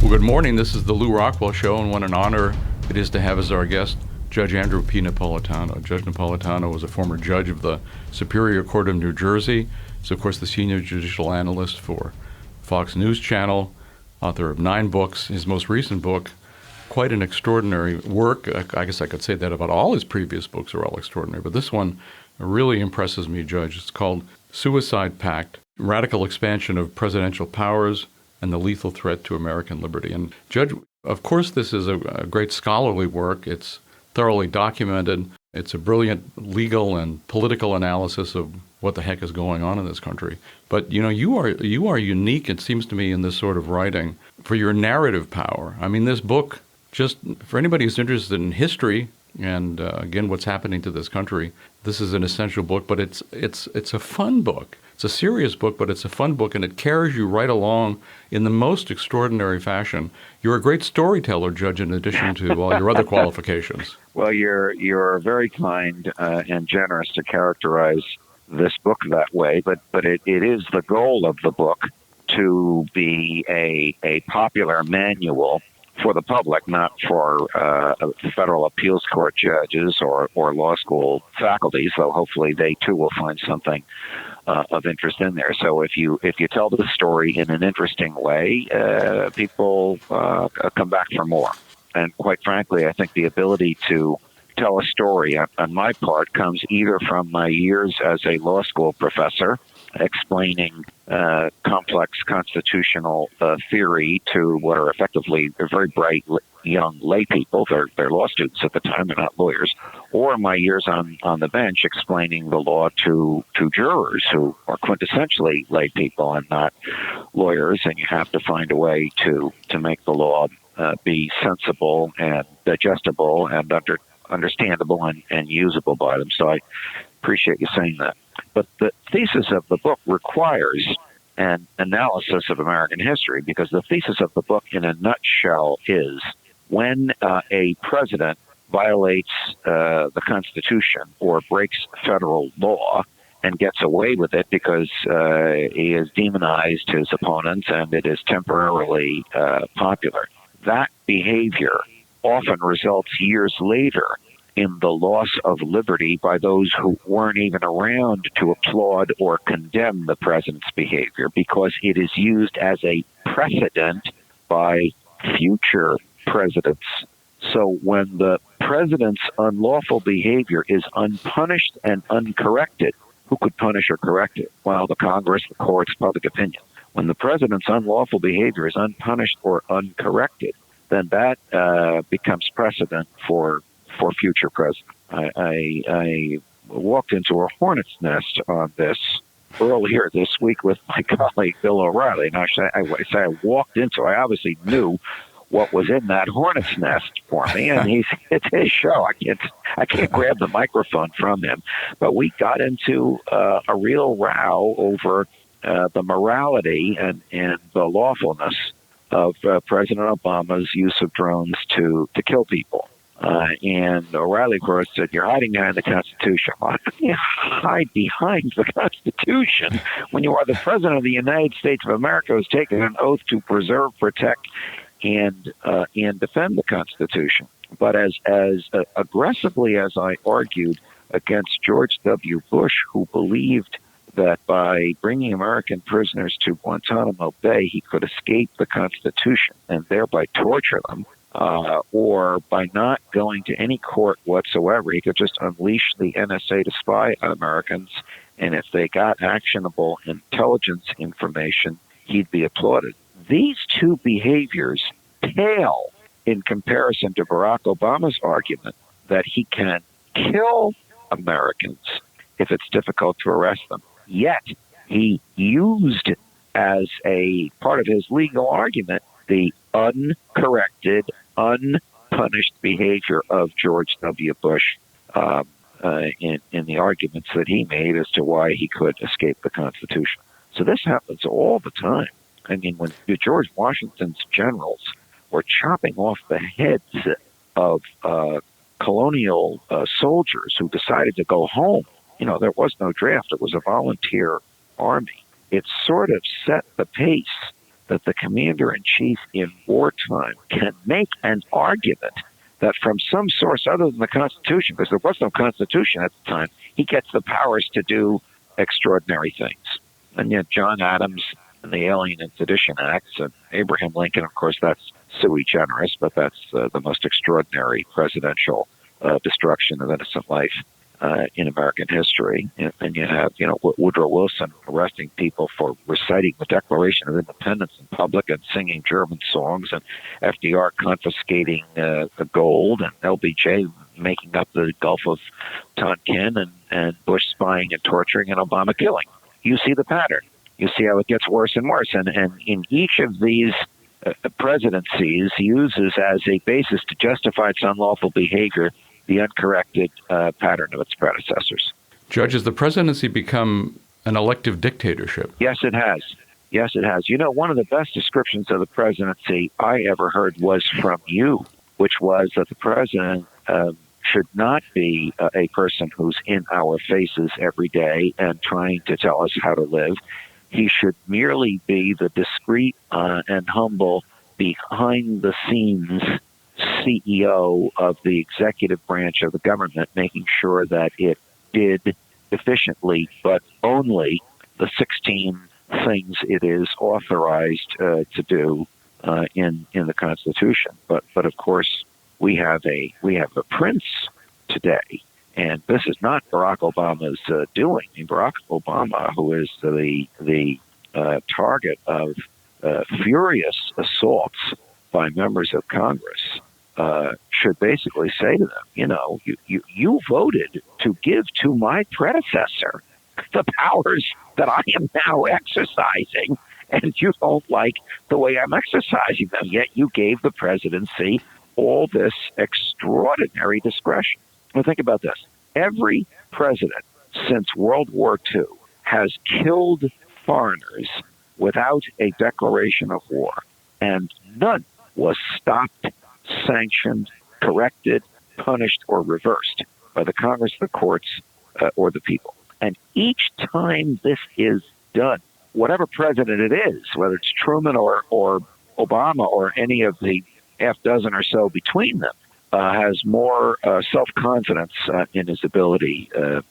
Well, good morning. This is the Lew Rockwell Show, and what an honor it is to have as our guest Judge Andrew P. Napolitano. Judge Napolitano was a former judge of the Superior Court of New Jersey. He's, of course, the senior judicial analyst for Fox News Channel, author of 9 books. His most recent book, quite an extraordinary work. I guess I could say that about all his previous books are all extraordinary, but this one really impresses me, Judge. It's called Suicide Pact, Radical Expansion of Presidential Powers and the Lethal Threat to American Liberty. And Judge, of course, this is a great scholarly work. It's thoroughly documented. It's a brilliant legal and political analysis of what the heck is going on in this country. But, you know, you are unique, it seems to me, in this sort of writing for your narrative power. I mean, this book, just for anybody who's interested in history and, again, what's happening to this country, this is an essential book, but it's a fun book. It's a serious book, but it's a fun book, and it carries you right along in the most extraordinary fashion. You're a great storyteller, Judge, in addition to all your other qualifications. Well, you're very kind and generous to characterize this book that way, but it is the goal of the book to be a popular manual for the public, not for federal appeals court judges or law school faculties, though hopefully they too will find something of interest in there. So if you tell the story in an interesting way, people come back for more. And quite frankly, I think the ability to tell a story on my part comes either from my years as a law school professor explaining complex constitutional theory to what are effectively very bright young lay people. They're law students at the time, they're not lawyers. Or my years on the bench explaining the law to jurors who are quintessentially lay people and not lawyers, and you have to find a way to make the law be sensible and digestible and understandable and usable by them. So I appreciate you saying that. But the thesis of the book requires an analysis of American history, because the thesis of the book in a nutshell is when a president violates the Constitution or breaks federal law and gets away with it because he has demonized his opponents and it is temporarily popular, that behavior often results years later in the loss of liberty by those who weren't even around to applaud or condemn the president's behavior, because it is used as a precedent by future presidents. So when the president's unlawful behavior is unpunished and uncorrected, who could punish or correct it? Well, the Congress, the courts, public opinion. When the president's unlawful behavior is unpunished or uncorrected, then that becomes precedent for future presidents. I walked into a hornet's nest on this earlier this week with my colleague Bill O'Reilly. And I say I walked into, I obviously knew what was in that hornet's nest for me, and it's his show. I can't grab the microphone from him, but we got into a real row over the morality and the lawfulness of President Obama's use of drones to kill people. And O'Reilly, of course, said, "You're hiding behind the Constitution." Why do you hide behind the Constitution when you are the President of the United States of America who's taken an oath to preserve, protect, and defend the Constitution? But as aggressively as I argued against George W. Bush, who believed that by bringing American prisoners to Guantanamo Bay, he could escape the Constitution and thereby torture them, or by not going to any court whatsoever, he could just unleash the NSA to spy on Americans, and if they got actionable intelligence information, he'd be applauded. These two behaviors pale in comparison to Barack Obama's argument that he can kill Americans if it's difficult to arrest them. Yet he used as a part of his legal argument the uncorrected, unpunished behavior of George W. Bush in the arguments that he made as to why he could escape the Constitution. So this happens all the time. I mean, when George Washington's generals were chopping off the heads of colonial soldiers who decided to go home, there was no draft. It was a volunteer army. It sort of set the pace that the commander-in-chief in wartime can make an argument that from some source other than the Constitution, because there was no Constitution at the time, he gets the powers to do extraordinary things. And yet John Adams and the Alien and Sedition Acts, and Abraham Lincoln, of course, that's sui generis, but that's the most extraordinary presidential destruction of innocent life in American history. And you have, Woodrow Wilson arresting people for reciting the Declaration of Independence in public and singing German songs, and FDR confiscating the gold, and LBJ making up the Gulf of Tonkin, and Bush spying and torturing, and Obama killing. You see the pattern. You see how it gets worse and worse. And in each of these presidencies uses as a basis to justify its unlawful behavior the uncorrected pattern of its predecessors. Judge, has the presidency become an elective dictatorship? Yes, it has. Yes, it has. One of the best descriptions of the presidency I ever heard was from you, which was that the president should not be a person who's in our faces every day and trying to tell us how to live. He should merely be the discreet and humble, behind-the-scenes CEO of the executive branch of the government, making sure that it did efficiently, but only the 16 things it is authorized to do in the Constitution. But of course, we have a prince today, and this is not Barack Obama's doing. Barack Obama, who is the target of furious assaults by members of Congress, should basically say to them, you voted to give to my predecessor the powers that I am now exercising, and you don't like the way I'm exercising them, yet you gave the presidency all this extraordinary discretion. Well, think about this. Every president since World War II has killed foreigners without a declaration of war, and none was stopped, sanctioned, corrected, punished, or reversed by the Congress, the courts, or the people. And each time this is done, whatever president it is, whether it's Truman or Obama or any of the half dozen or so between them, has more self-confidence in his ability to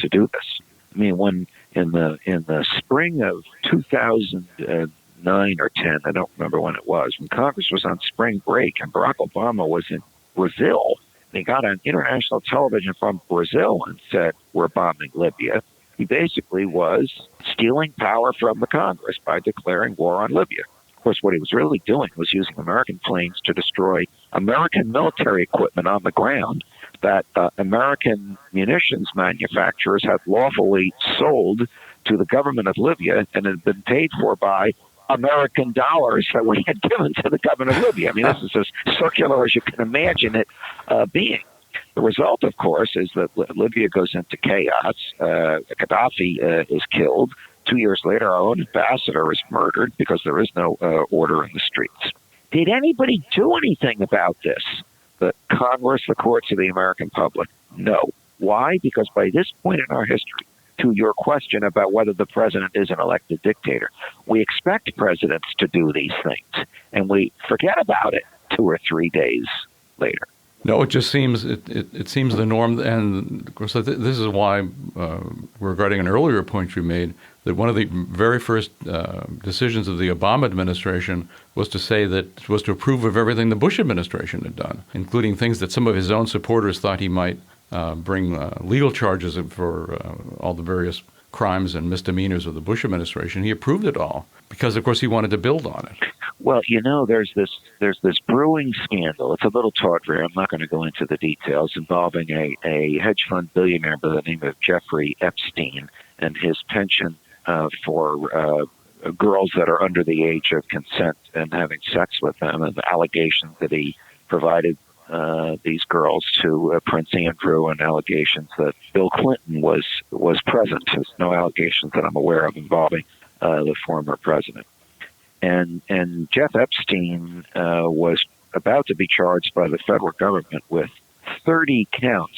do this. I mean, when in the spring of 2009 or 10, I don't remember when it was, when Congress was on spring break and Barack Obama was in Brazil, and he got on international television from Brazil and said, "We're bombing Libya." He basically was stealing power from the Congress by declaring war on Libya. Of course, what he was really doing was using American planes to destroy American military equipment on the ground that American munitions manufacturers had lawfully sold to the government of Libya and had been paid for by American dollars that we had given to the government of Libya. I mean, this is as circular as you can imagine it being. The result, of course, is that Libya goes into chaos. Gaddafi is killed. 2 years later, our own ambassador is murdered because there is no order in the streets. Did anybody do anything about this? The Congress, the courts, or the American public? No. Why? Because by this point in our history, to your question about whether the president is an elected dictator, we expect presidents to do these things, and we forget about it 2 or 3 days later. No, it just seems it seems the norm, and of course this is why, regarding an earlier point you made, that one of the very first decisions of the Obama administration was to approve of everything the Bush administration had done, including things that some of his own supporters thought he might bring legal charges for all the various crimes and misdemeanors of the Bush administration. He approved it all because, of course, he wanted to build on it. Well, there's this brewing scandal. It's a little tawdry. I'm not going to go into the details, involving a hedge fund billionaire by the name of Jeffrey Epstein and his penchant for girls that are under the age of consent and having sex with them, and the allegations that he provided these girls to Prince Andrew, and allegations that Bill Clinton was present. There's no allegations that I'm aware of involving the former president. And Jeff Epstein was about to be charged by the federal government with 30 counts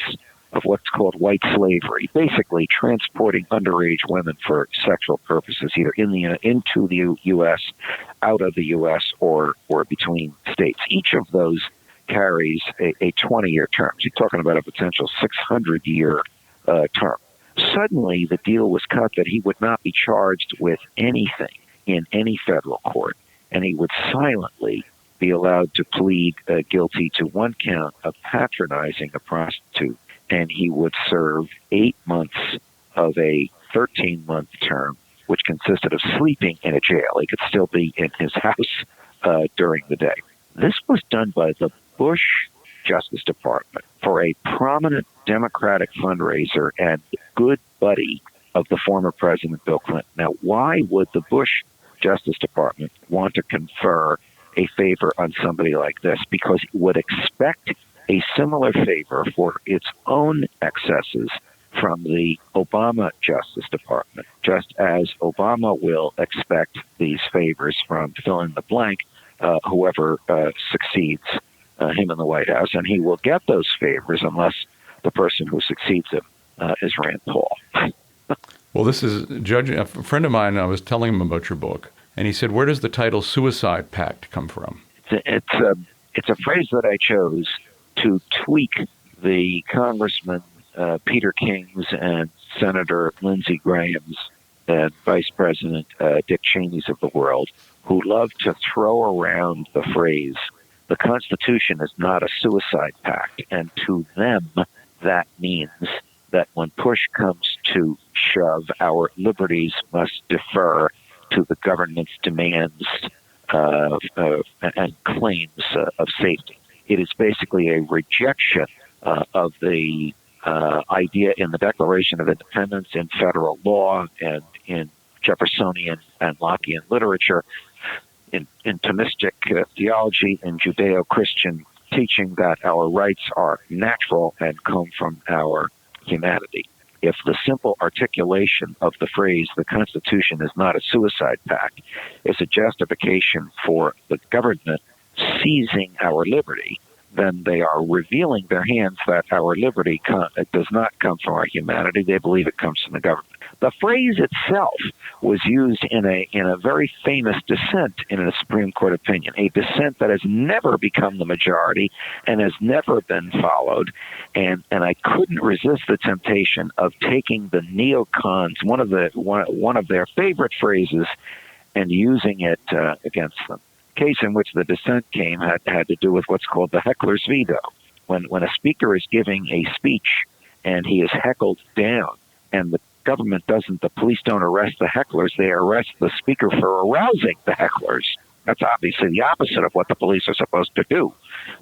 of what's called white slavery, basically transporting underage women for sexual purposes, either into the U.S. out of the U.S. or between states. Each of those carries a 20-year term. So you're talking about a potential 600-year term. Suddenly, the deal was cut that he would not be charged with anything in any federal court, and he would silently be allowed to plead guilty to one count of patronizing a prostitute, and he would serve 8 months of a 13-month term, which consisted of sleeping in a jail. He could still be in his house during the day. This was done by the Bush Justice Department for a prominent Democratic fundraiser and good buddy of the former President Bill Clinton. Now, why would the Bush Justice Department want to confer a favor on somebody like this? Because it would expect a similar favor for its own excesses from the Obama Justice Department, just as Obama will expect these favors from fill in the blank, whoever succeeds him in the White House, and he will get those favors unless the person who succeeds him is Rand Paul. Well, this is a friend of mine. I was telling him about your book, and he said, "Where does the title Suicide Pact come from?" It's a phrase that I chose to tweak the Congressman Peter King's and Senator Lindsey Graham's and Vice President Dick Cheney's of the world, who love to throw around the phrase, the Constitution is not a suicide pact. And to them, that means that when push comes to shove, our liberties must defer to the government's demands and claims of safety. It is basically a rejection of the idea in the Declaration of Independence, in federal law, and in Jeffersonian and Lockean literature, in Thomistic theology and Judeo-Christian teaching that our rights are natural and come from our humanity. If the simple articulation of the phrase, the Constitution is not a suicide pact, is a justification for the government seizing our liberty, then they are revealing their hands that our liberty does not come from our humanity. They believe it comes from the government. The phrase itself was used in a very famous dissent in a Supreme Court opinion, a dissent that has never become the majority and has never been followed. And I couldn't resist the temptation of taking the neocons, one of their favorite phrases, and using it against them. Case in which the dissent came had to do with what's called the heckler's veto. When a speaker is giving a speech and he is heckled down, and the government the police don't arrest the hecklers, they arrest the speaker for arousing the hecklers. That's obviously the opposite of what the police are supposed to do.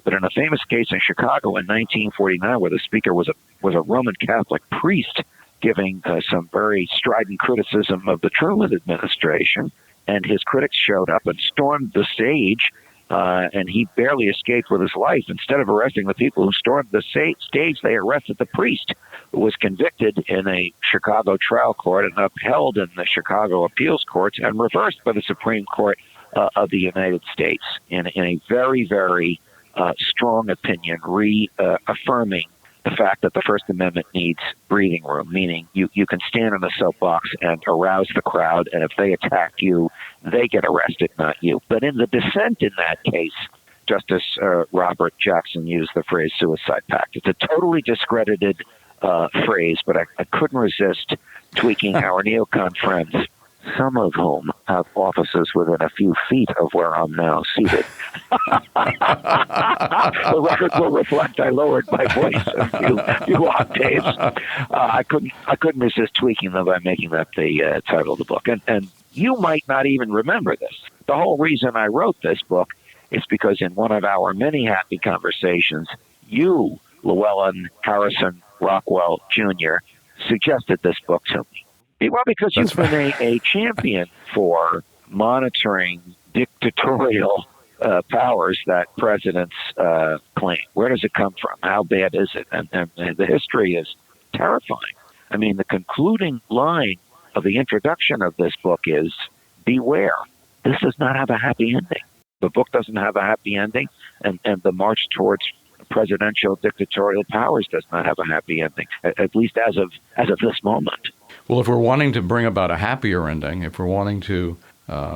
But in a famous case in Chicago in 1949, where the speaker was a Roman Catholic priest giving some very strident criticism of the Truman administration, and his critics showed up and stormed the stage, and he barely escaped with his life. Instead of arresting the people who stormed the stage, they arrested the priest, who was convicted in a Chicago trial court and upheld in the Chicago appeals courts and reversed by the Supreme Court of the United States in a very, very strong opinion, reaffirming the fact that the First Amendment needs breathing room, meaning you can stand on a soapbox and arouse the crowd, and if they attack you, they get arrested, not you. But in the dissent in that case, Justice Robert Jackson used the phrase suicide pact. It's a totally discredited phrase, but I couldn't resist tweaking our neocon friends, some of whom have offices within a few feet of where I'm now seated. The record will reflect I lowered my voice a few octaves. I couldn't resist tweaking them by making that the title of the book. And you might not even remember this. The whole reason I wrote this book is because in one of our many happy conversations, you, Llewellyn Harrison Rockwell Jr., suggested this book to me. Well, because you've been a champion for monitoring dictatorial powers that presidents claim. Where does it come from? How bad is it? And the history is terrifying. I mean, the concluding line of the introduction of this book is, beware, this does not have a happy ending. The book doesn't have a happy ending, and the march towards presidential dictatorial powers does not have a happy ending, at least as of this moment. Well, if we're wanting to bring about a happier ending, if we're wanting to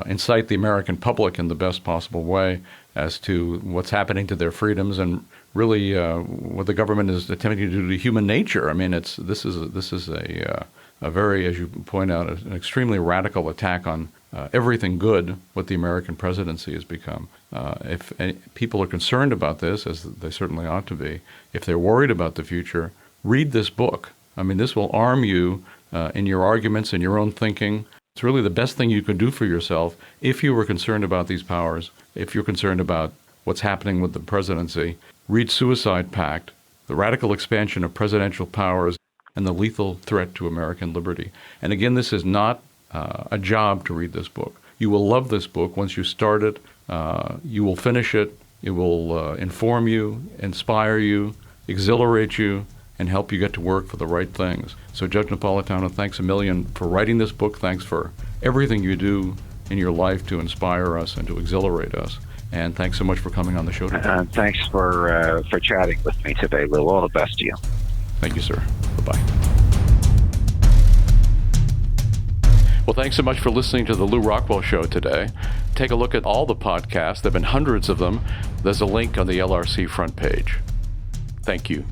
incite the American public in the best possible way as to what's happening to their freedoms and really what the government is attempting to do to human nature. I mean, this is a very, as you point out, an extremely radical attack on everything good what the American presidency has become. If people are concerned about this, as they certainly ought to be, if they're worried about the future, read this book. I mean, this will arm you in your arguments and your own thinking. It's really the best thing you can do for yourself if you were concerned about these powers, if you're concerned about what's happening with the presidency. Read Suicide Pact, The Radical Expansion of Presidential Powers, and the Lethal Threat to American Liberty. And again, this is not a job to read this book. You will love this book once you start it. You will finish it. It will inform you, inspire you, exhilarate you, and help you get to work for the right things. So Judge Napolitano, thanks a million for writing this book. Thanks for everything you do in your life to inspire us and to exhilarate us. And thanks so much for coming on the show today. Thanks for chatting with me today, Lew. All the best to you. Thank you, sir. Bye-bye. Well, thanks so much for listening to the Lew Rockwell Show today. Take a look at all the podcasts. There have been hundreds of them. There's a link on the LRC front page. Thank you.